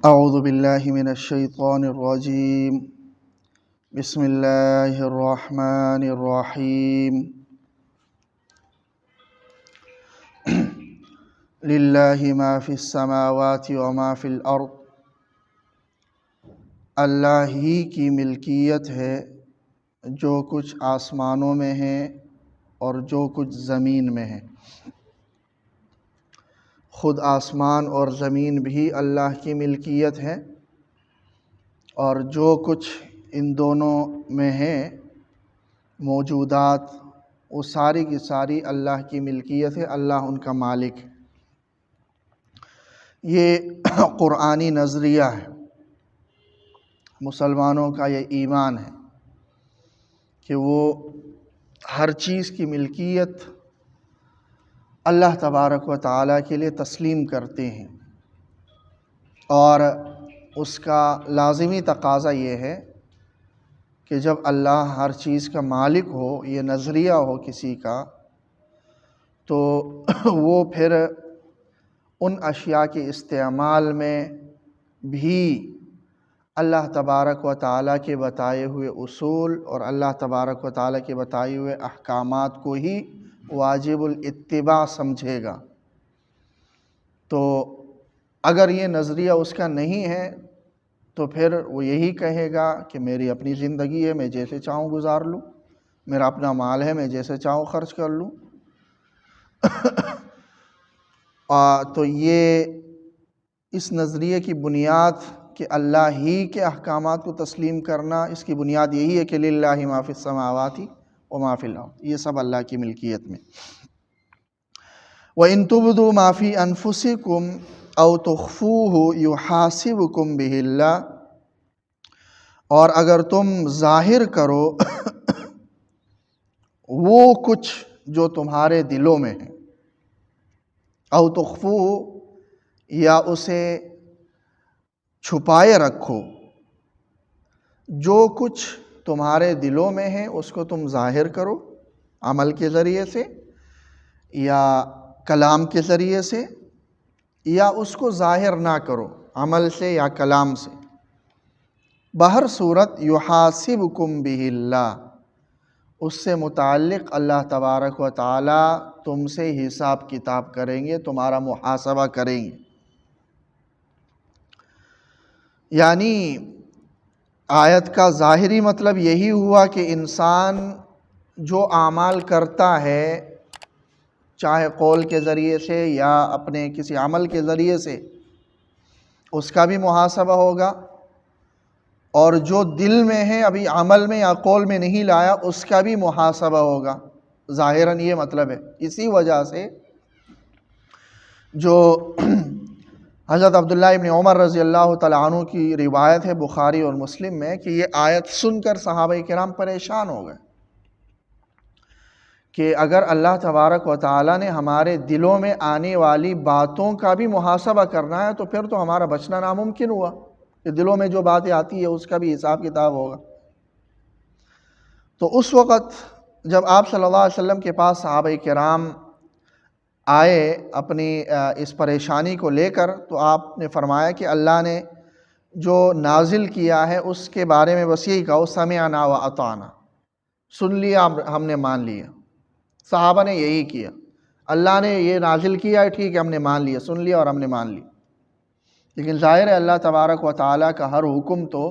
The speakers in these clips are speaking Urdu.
اعوذ باللہ من الشیطان الرجیم بسم اللہ الرحمن الرحیم للہ ما فی السماوات وما فی الارض، اللہ ہی کی ملکیت ہے جو کچھ آسمانوں میں ہے اور جو کچھ زمین میں ہے۔ خود آسمان اور زمین بھی اللہ کی ملکیت ہے، اور جو کچھ ان دونوں میں ہے موجودات، وہ ساری کی ساری اللہ کی ملکیت ہے، اللہ ان کا مالک ہے۔ یہ قرآنی نظریہ ہے، مسلمانوں کا یہ ایمان ہے کہ وہ ہر چیز کی ملکیت اللہ تبارک و تعالیٰ کے لیے تسلیم کرتے ہیں، اور اس کا لازمی تقاضا یہ ہے کہ جب اللہ ہر چیز کا مالک ہو، یہ نظریہ ہو کسی کا، تو وہ پھر ان اشیاء کے استعمال میں بھی اللہ تبارک و تعالیٰ کے بتائے ہوئے اصول اور اللہ تبارک و تعالیٰ کے بتائے ہوئے احکامات کو ہی واجب الاتباع سمجھے گا۔ تو اگر یہ نظریہ اس کا نہیں ہے تو پھر وہ یہی کہے گا کہ میری اپنی زندگی ہے، میں جیسے چاہوں گزار لوں، میرا اپنا مال ہے، میں جیسے چاہوں خرچ کر لوں۔ تو یہ اس نظریے کی بنیاد کہ اللہ ہی کے احکامات کو تسلیم کرنا، اس کی بنیاد یہی ہے کہ للہ ما فی السماوات وما فی الارض، یہ سب اللہ کی ملکیت میں۔ وَإِن تُبْدُوا مَا فِي أَنفُسِكُمْ أَوْ تُخْفُوهُ يُحَاسِبْكُم بِهِ اللَّهُ، اور اگر تم ظاہر کرو وہ کچھ جو تمہارے دلوں میں ہے، او تخفوه، یا اسے چھپائے رکھو، جو کچھ تمہارے دلوں میں ہے اس کو تم ظاہر کرو عمل کے ذریعے سے یا کلام کے ذریعے سے، یا اس کو ظاہر نہ کرو عمل سے یا کلام سے، بہر صورت یحاسبکم بہ اللہ، اس سے متعلق اللہ تبارک و تعالی تم سے حساب کتاب کریں گے، تمہارا محاسبہ کریں گے۔ یعنی آیت کا ظاہری مطلب یہی ہوا کہ انسان جو اعمال کرتا ہے، چاہے قول کے ذریعے سے یا اپنے کسی عمل کے ذریعے سے، اس کا بھی محاسبہ ہوگا، اور جو دل میں ہے ابھی عمل میں یا قول میں نہیں لایا اس کا بھی محاسبہ ہوگا۔ ظاہراً یہ مطلب ہے۔ اسی وجہ سے جو حضرت عبداللہ ابن عمر رضی اللہ تعالیٰ عنہ کی روایت ہے بخاری اور مسلم میں کہ یہ آیت سن کر صحابہ کرام پریشان ہو گئے کہ اگر اللہ تبارک و تعالیٰ نے ہمارے دلوں میں آنے والی باتوں کا بھی محاسبہ کرنا ہے تو پھر تو ہمارا بچنا ناممکن ہوا، کہ دلوں میں جو باتیں آتی ہے اس کا بھی حساب کتاب ہوگا۔ تو اس وقت جب آپ صلی اللہ علیہ وسلم کے پاس صحابہ کرام آئے اپنی اس پریشانی کو لے کر، تو آپ نے فرمایا کہ اللہ نے جو نازل کیا ہے اس کے بارے میں بس یہی کہو سمعنا و اطعنا، سن لیا ہم نے مان لیا۔ صحابہ نے یہی کیا، اللہ نے یہ نازل کیا ہے، ٹھیک ہے ہم نے مان لیا، سن لیا اور ہم نے مان لیا۔ لیکن ظاہر ہے اللہ تبارک و تعالیٰ کا ہر حکم تو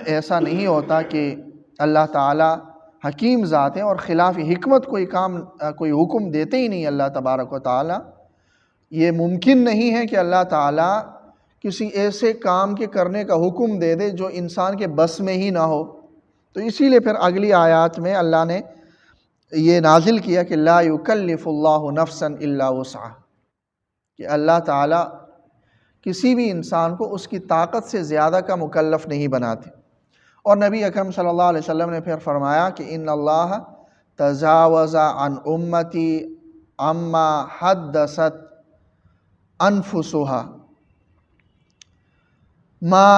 ایسا نہیں ہوتا کہ اللہ تعالیٰ حکیم ذات ہے اور خلاف حکمت کوئی حکم دیتے ہی نہیں اللہ تبارک و تعالیٰ۔ یہ ممکن نہیں ہے کہ اللہ تعالیٰ کسی ایسے کام کے کرنے کا حکم دے دے جو انسان کے بس میں ہی نہ ہو۔ تو اسی لیے پھر اگلی آیات میں اللہ نے یہ نازل کیا کہ لا یکلف اللہ نفسا الا وسعہا، کہ اللہ تعالیٰ کسی بھی انسان کو اس کی طاقت سے زیادہ کا مکلف نہیں بناتے۔ اور نبی اکرم صلی اللہ علیہ وسلم نے پھر فرمایا کہ ان اللہ تجاوز عن امتی عما حدثت انفسها ما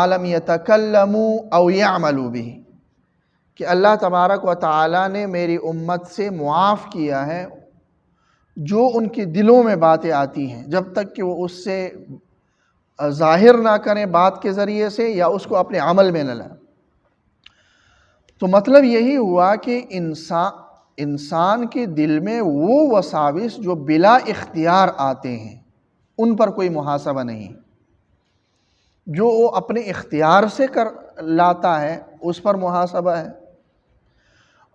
لم يتکلموا او يعملوا به، کہ اللہ تبارک و تعالیٰ نے میری امت سے معاف کیا ہے جو ان کے دلوں میں باتیں آتی ہیں، جب تک کہ وہ اس سے ظاہر نہ کریں بات کے ذریعے سے یا اس کو اپنے عمل میں نہ لائیں۔ تو مطلب یہی ہوا کہ انسان کے دل میں وہ وساوس جو بلا اختیار آتے ہیں ان پر کوئی محاسبہ نہیں، جو وہ اپنے اختیار سے لاتا ہے اس پر محاسبہ ہے،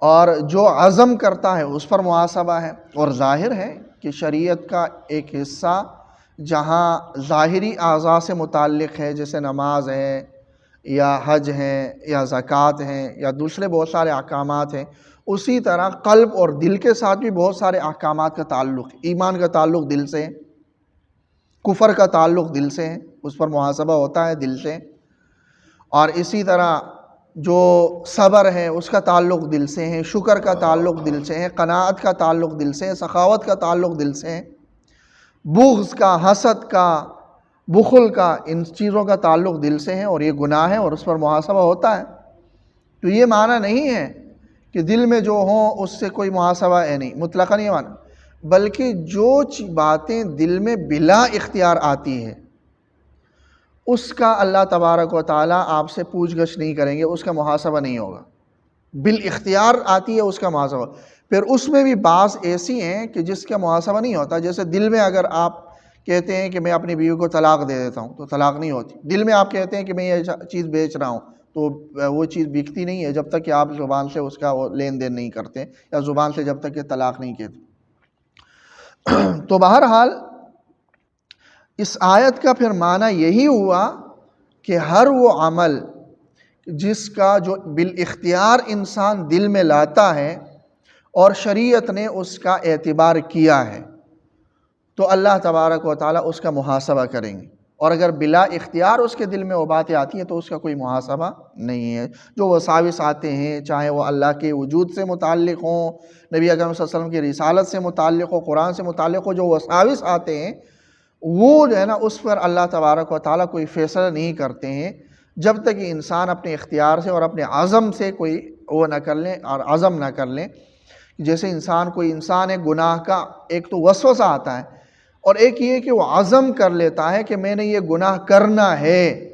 اور جو عزم کرتا ہے اس پر محاسبہ ہے۔ اور ظاہر ہے کہ شریعت کا ایک حصہ جہاں ظاہری اعضاء سے متعلق ہے، جیسے نماز ہے یا حج ہیں یا زکوٰۃ ہیں یا دوسرے بہت سارے احکامات ہیں، اسی طرح قلب اور دل کے ساتھ بھی بہت سارے احکامات کا تعلق ہے۔ ایمان کا تعلق دل سے ہے، کفر کا تعلق دل سے ہے، اس پر محاسبہ ہوتا ہے دل سے، اور اسی طرح جو صبر ہے اس کا تعلق دل سے ہے، شکر کا تعلق دل سے ہے، قناعت کا تعلق دل سے ہے، سخاوت کا تعلق دل سے ہے، بغض کا، حسد کا، بخل کا، ان چیزوں کا تعلق دل سے ہے، اور یہ گناہ ہے اور اس پر محاسبہ ہوتا ہے۔ تو یہ معنی نہیں ہے کہ دل میں جو ہوں اس سے کوئی محاسبہ ہے نہیں، مطلقاً یہ معنی، بلکہ جو باتیں دل میں بلا اختیار آتی ہے اس کا اللہ تبارک و تعالیٰ آپ سے پوچھ گچھ نہیں کریں گے، اس کا محاسبہ نہیں ہوگا۔ بالاختیار آتی ہے اس کا محاسبہ، پھر اس میں بھی بعض ایسی ہیں کہ جس کا محاسبہ نہیں ہوتا، جیسے دل میں اگر آپ کہتے ہیں کہ میں اپنی بیوی کو طلاق دے دیتا ہوں تو طلاق نہیں ہوتی۔ دل میں آپ کہتے ہیں کہ میں یہ چیز بیچ رہا ہوں تو وہ چیز بکتی نہیں ہے جب تک کہ آپ زبان سے اس کا وہ لین دین نہیں کرتے، یا زبان سے جب تک کہ طلاق نہیں کہتے۔ تو بہرحال اس آیت کا پھر معنی یہی ہوا کہ ہر وہ عمل جس کا جو بالاختیار انسان دل میں لاتا ہے اور شریعت نے اس کا اعتبار کیا ہے تو اللہ تبارک و تعالیٰ اس کا محاسبہ کریں گے، اور اگر بلا اختیار اس کے دل میں وہ باتیں آتی ہیں تو اس کا کوئی محاسبہ نہیں ہے۔ جو وساوس آتے ہیں، چاہے وہ اللہ کے وجود سے متعلق ہوں، نبی اکرم صلی اللہ علیہ وسلم کی رسالت سے متعلق ہو، قرآن سے متعلق ہو، جو وساوس آتے ہیں وہ جو ہے نا اس پر اللہ تبارک و تعالیٰ کوئی فیصلہ نہیں کرتے ہیں جب تک کہ انسان اپنے اختیار سے اور اپنے عزم سے کوئی وہ نہ کر لیں اور عزم نہ کر لیں۔ جیسے کوئی انسان ہے، گناہ کا ایک تو وسوسہ آتا ہے، اور ایک یہ کہ وہ عزم کر لیتا ہے کہ میں نے یہ گناہ کرنا ہے،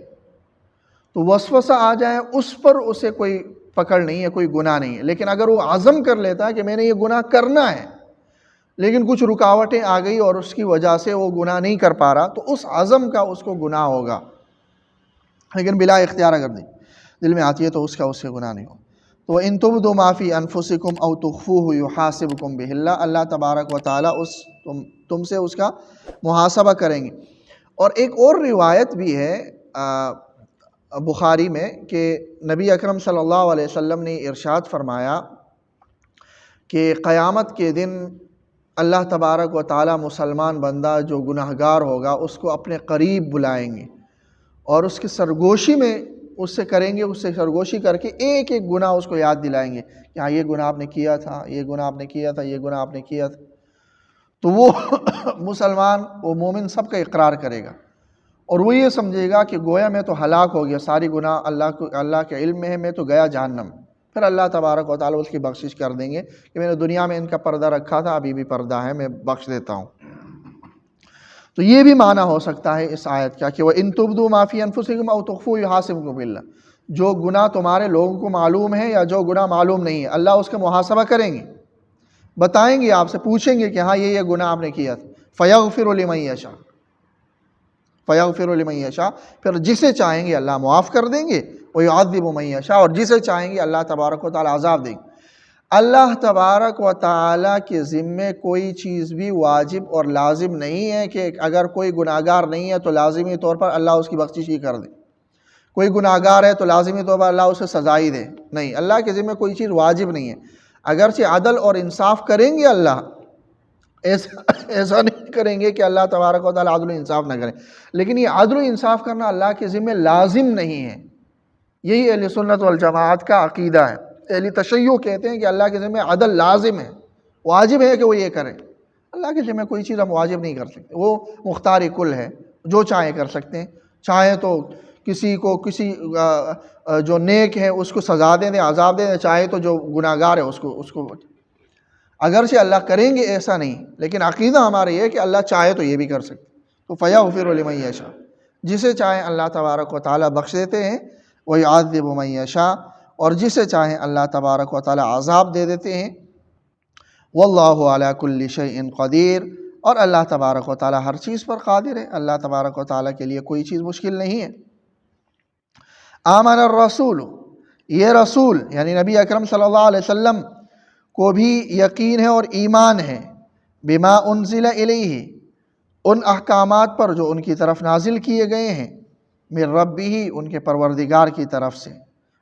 تو وسوسہ آ جائے اس پر اسے کوئی پکڑ نہیں ہے، کوئی گناہ نہیں ہے۔ لیکن اگر وہ عزم کر لیتا ہے کہ میں نے یہ گناہ کرنا ہے لیکن کچھ رکاوٹیں آ گئی اور اس کی وجہ سے وہ گناہ نہیں کر پا رہا، تو اس عزم کا اس کو گناہ ہوگا، لیکن بلا اختیار اگر دل میں آتی ہے تو اس سے گناہ نہیں ہوگا۔ تو ان تبدوا ما فی انفسکم او تخفوہ یحاسبکم بہ اللہ، اللہ تبارک و تعالیٰ تم سے اس کا محاسبہ کریں گے۔ اور ایک اور روایت بھی ہے بخاری میں کہ نبی اکرم صلی اللہ علیہ وسلم نے ارشاد فرمایا کہ قیامت کے دن اللہ تبارک و تعالیٰ مسلمان بندہ جو گناہگار ہوگا اس کو اپنے قریب بلائیں گے اور اس کی سرگوشی میں اس سے کریں گے، اس سے سرگوشی کر کے ایک ایک گناہ اس کو یاد دلائیں گے کہ ہاں یہ گناہ آپ نے کیا تھا، یہ گناہ آپ نے کیا تھا، یہ گناہ آپ نے کیا تھا۔ تو وہ مسلمان، وہ مومن سب کا اقرار کرے گا اور وہ یہ سمجھے گا کہ گویا میں تو ہلاک ہو گیا، ساری گناہ اللہ کے علم میں ہے، میں تو گیا جہنم۔ پھر اللہ تبارک و تعالیٰ اس کی بخشش کر دیں گے کہ میں نے دنیا میں ان کا پردہ رکھا تھا، ابھی بھی پردہ ہے، میں بخش دیتا ہوں۔ تو یہ بھی معنی ہو سکتا ہے اس آیت کا کہ وَإِن تُبْدُوا مَا فِي أَنفُسِكُمْ أَوْ تُخْفُوهُ يُحَاسِبْكُم بِهِ اللَّهُ، جو گناہ تمہارے لوگوں کو معلوم ہے یا جو گناہ معلوم نہیں ہے، اللہ اس کا محاسبہ کریں گے، بتائیں گے، آپ سے پوچھیں گے کہ ہاں یہ گناہ آپ نے کیا تھا۔ فَيَغْفِرُ لِمَن يَشَاءُ، فَيَغْفِرُ لِمَن يَشَاءُ، پھر جسے چاہیں گے اللہ معاف کر دیں گے، وَيُعَذِّبُ مَن يَشَاءُ، اور جسے چاہیں گے اللہ تبارک و تعالیٰ عذاب دیں گے۔ اللہ تبارک و تعالیٰ کے ذمے کوئی چیز بھی واجب اور لازم نہیں ہے کہ اگر کوئی گناہگار نہیں ہے تو لازمی طور پر اللہ اس کی بخشش ہی کر دے، کوئی گناہگار ہے تو لازمی طور پر اللہ اسے سزا ہی دے، نہیں، اللہ کے ذمے کوئی چیز واجب نہیں ہے۔ اگرچہ عدل اور انصاف کریں گے اللہ، ایسا نہیں کریں گے کہ اللہ تبارک و تعالیٰ عدل و انصاف نہ کریں، لیکن یہ عدل و انصاف کرنا اللہ کے ذمے لازم نہیں ہے۔ یہی اہل سنت والجماعت کا عقیدہ ہے۔ اہل تشیع کہتے ہیں کہ اللہ کے ذمہ عدل لازم ہے، واجب ہے کہ وہ یہ کرے۔ اللہ کے ذمہ کوئی چیز ہم واجب نہیں کر سکتے، وہ مختار کل ہے، جو چاہے کر سکتے ہیں۔ چاہے تو کسی جو نیک ہے اس کو سزا دے دیں، عذاب دے دیں، چاہے تو جو گناہگار ہے اس کو اگرچہ اللہ کریں گے ایسا نہیں، لیکن عقیدہ ہمارا یہ ہے کہ اللہ چاہے تو یہ بھی کر سکتے. تو فَيَغْفِرُ لِمَن يَشَاءُ، جسے چاہیں اللہ تبارک و تعالیٰ بخش دیتے ہیں. وَيُعَذِّبُ مَن يَشَاءُ، اور جسے چاہیں اللہ تبارک و تعالیٰ عذاب دے دیتے ہیں. وَاللَّهُ عَلَى كُلِّ شَيْءٍ قَدِيرٌ، اور اللہ تبارک و تعالیٰ ہر چیز پر قادر ہے. اللہ تبارک و تعالیٰ کے لیے کوئی چیز مشکل نہیں ہے. آمن الرسول، یہ رسول یعنی نبی اکرم صلی اللہ علیہ وسلم کو بھی یقین ہے اور ایمان ہے. بما انزل الیہ، ان احکامات پر جو ان کی طرف نازل کیے گئے ہیں. من ربہ، ان کے پروردگار کی طرف سے.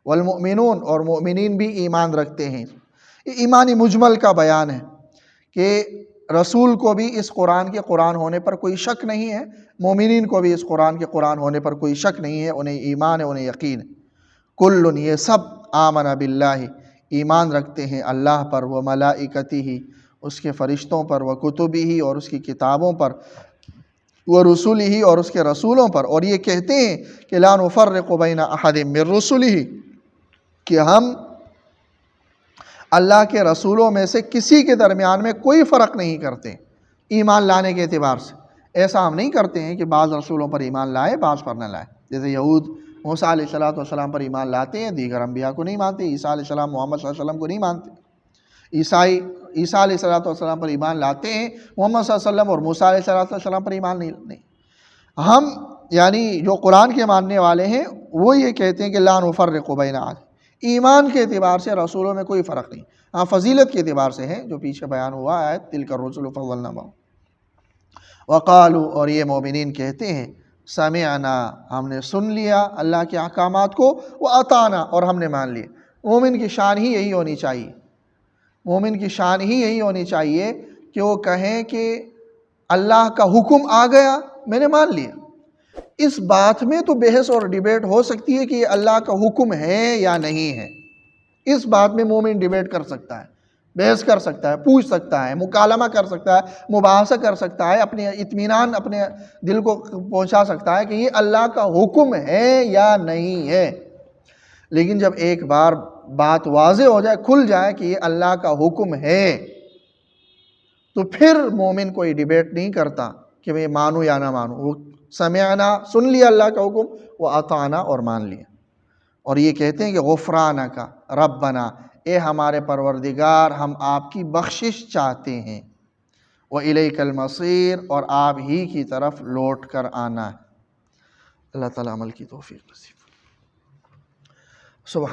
والمؤمنون، اور مومنین بھی ایمان رکھتے ہیں. یہ ایمانی مجمل کا بیان ہے کہ رسول کو بھی اس قرآن کے قرآن ہونے پر کوئی شک نہیں ہے، مومنین کو بھی اس قرآن کے قرآن ہونے پر کوئی شک نہیں ہے، انہیں ایمان ہے، انہیں یقین ہے. کل، یہ سب آمن باللہ، ایمان رکھتے ہیں اللہ پر. و ملائکتہ، اس کے فرشتوں پر. و کتبہ، اور اس کی کتابوں پر. و رسولہ، اور اس کے رسولوں پر. اور یہ کہتے ہیں کہ لا نفرق بین احد من رسلہ، کہ ہم اللہ کے رسولوں میں سے کسی کے درمیان میں کوئی فرق نہیں کرتے ایمان لانے کے اعتبار سے. ایسا ہم نہیں کرتے ہیں کہ بعض رسولوں پر ایمان لائے بعض پر نہ لائے. جیسے یہود موسیٰ علیہ السلام پر ایمان لاتے ہیں، دیگر انبیاء کو نہیں مانتے. عیسیٰ علیہ السلام محمد صلی اللہ علیہ وسلم کو نہیں مانتے. عیسیٰ علیہ السلام پر ایمان لاتے ہیں، محمد صلی اللہ علیہ وسلم اور موسیٰ علیہ السلام پر ایمان نہیں. ہم یعنی جو قرآن کے ماننے والے ہیں وہ یہ کہتے ہیں کہ لا نفرق بین احد، ایمان کے اعتبار سے رسولوں میں کوئی فرق نہیں. ہاں فضیلت کے اعتبار سے ہے جو پیچھے بیان ہوا ہے، تلک الرسل فضلنا بعضهم. وقالوا، اور یہ مومنین کہتے ہیں سمعنا، ہم نے سن لیا اللہ کے احکامات کو. واطعنا، اور ہم نے مان لیے. مومن کی شان ہی یہی ہونی چاہیے، مومن کی شان ہی یہی ہونی چاہیے کہ وہ کہیں کہ اللہ کا حکم آ گیا میں نے مان لیا. اس بات میں تو بحث اور ڈیبیٹ ہو سکتی ہے کہ یہ اللہ کا حکم ہے یا نہیں ہے. اس بات میں مومن ڈیبیٹ کر سکتا ہے، بحث کر سکتا ہے، پوچھ سکتا ہے، مکالمہ کر سکتا ہے، مباحثہ کر سکتا ہے، اپنے اطمینان اپنے دل کو پہنچا سکتا ہے کہ یہ اللہ کا حکم ہے یا نہیں ہے. لیکن جب ایک بار بات واضح ہو جائے، کھل جائے کہ یہ اللہ کا حکم ہے، تو پھر مومن کوئی ڈیبیٹ نہیں کرتا کہ میں مانوں یا نہ مانوں. وہ سمعنا، سن لیا اللہ کا حکم، وہ اطعنا، اور مان لیا. اور یہ کہتے ہیں کہ غفرانک ربنا، اے ہمارے پروردگار ہم آپ کی بخشش چاہتے ہیں. وَإِلَيْكَ الْمَصِيرُ، اور آپ ہی کی طرف لوٹ کر آنا ہے. اللہ تعالیٰ عمل کی توفیق نصیب. سبحان